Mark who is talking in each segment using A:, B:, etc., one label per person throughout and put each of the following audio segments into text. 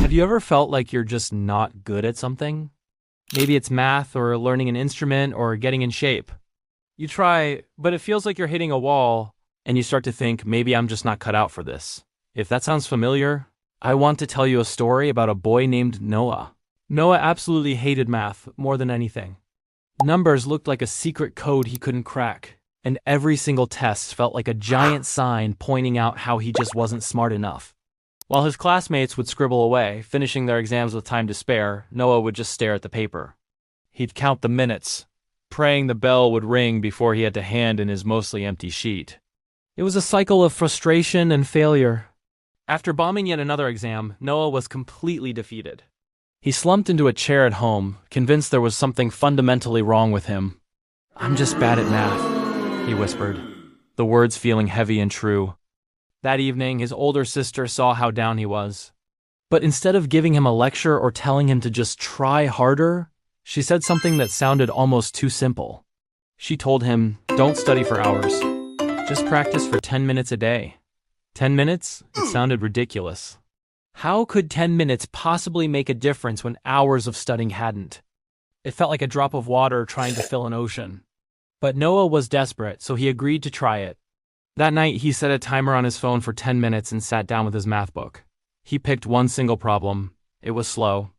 A: Have you ever felt like you're just not good at something? Maybe it's math or learning an instrument or getting in shape. You try, but it feels like you're hitting a wall, and you start to think, maybe I'm just not cut out for this. If that sounds familiar, I want to tell you a story about a boy named Noah. Noah absolutely hated math more than anything. Numbers looked like a secret code he couldn't crack, and every single test felt like a giant sign pointing out how he just wasn't smart enough. While his classmates would scribble away, finishing their exams with time to spare, Noah would just stare at the paper. He'd count the minutes, praying the bell would ring before he had to hand in his mostly empty sheet. It was a cycle of frustration and failure. After bombing yet another exam, Noah was completely defeated. He slumped into a chair at home, convinced there was something fundamentally wrong with him. "I'm just bad at math," he whispered, the words feeling heavy and true. That evening, his older sister saw how down he was. But instead of giving him a lecture or telling him to just try harder, she said something that sounded almost too simple. She told him, "Don't study for hours. Just practice for 10 minutes a day." 10 minutes? It sounded ridiculous. How could 10 minutes possibly make a difference when hours of studying hadn't? It felt like a drop of water trying to fill an ocean. But Noah was desperate, so he agreed to try it. That night, he set a timer on his phone for 10 minutes and sat down with his math book. He picked one single problem. It was slow.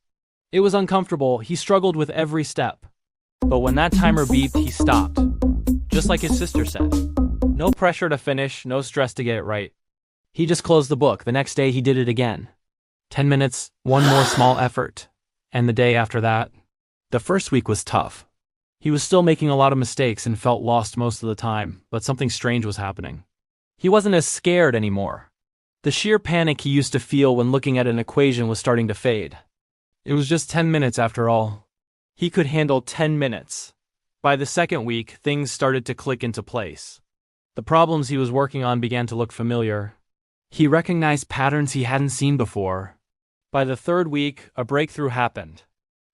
A: It was uncomfortable. He struggled with every step. But when that timer beeped, he stopped. Just like his sister said. No pressure to finish, no stress to get it right. He just closed the book. The next day, he did it again. 10 minutes, one more small effort. And the day after that, the first week was tough. He was still making a lot of mistakes and felt lost most of the time, but something strange was happening. He wasn't as scared anymore. The sheer panic he used to feel when looking at an equation was starting to fade. It was just 10 minutes after all. He could handle 10 minutes. By the second week, things started to click into place. The problems he was working on began to look familiar. He recognized patterns he hadn't seen before. By the third week, a breakthrough happened.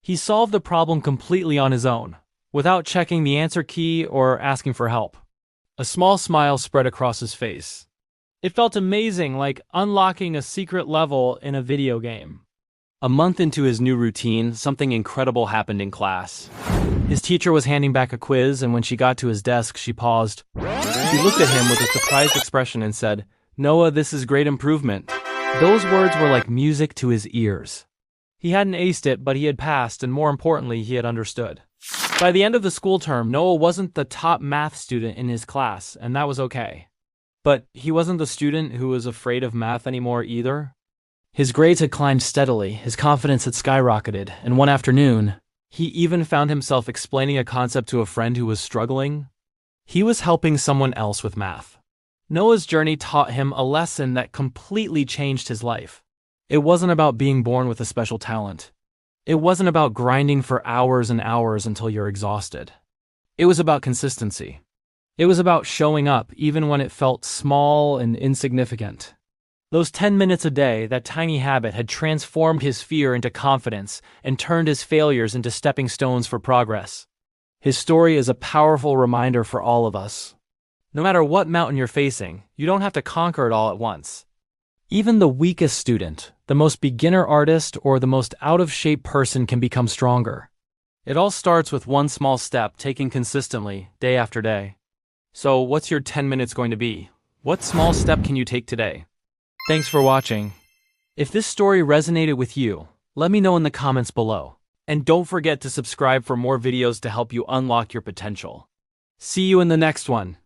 A: He solved the problem completely on his own, without checking the answer key or asking for help. A small smile spread across his face. It felt amazing, like unlocking a secret level in a video game. A month into his new routine, something incredible happened in class. His teacher was handing back a quiz, and when she got to his desk, she paused. She looked at him with a surprised expression and said, "Noah, this is great improvement." Those words were like music to his ears. He hadn't aced it, but he had passed, and more importantly, he had understood. By the end of the school term, Noah wasn't the top math student in his class, and that was okay. But he wasn't the student who was afraid of math anymore either. His grades had climbed steadily, his confidence had skyrocketed, and one afternoon, he even found himself explaining a concept to a friend who was struggling. He was helping someone else with math. Noah's journey taught him a lesson that completely changed his life. It wasn't about being born with a special talent. It wasn't about grinding for hours and hours until you're exhausted. It was about consistency. It was about showing up even when it felt small and insignificant. Those 10 minutes a day, that tiny habit, had transformed his fear into confidence and turned his failures into stepping stones for progress. His story is a powerful reminder for all of us. No matter what mountain you're facing, you don't have to conquer it all at once. Even the weakest student, the most beginner artist, or the most out-of-shape person can become stronger. It all starts with one small step taken consistently, day after day. So what's your 10 minutes going to be? What small step can you take today? Thanks for watching. If this story resonated with you, let me know in the comments below. And don't forget to subscribe for more videos to help you unlock your potential. See you in the next one.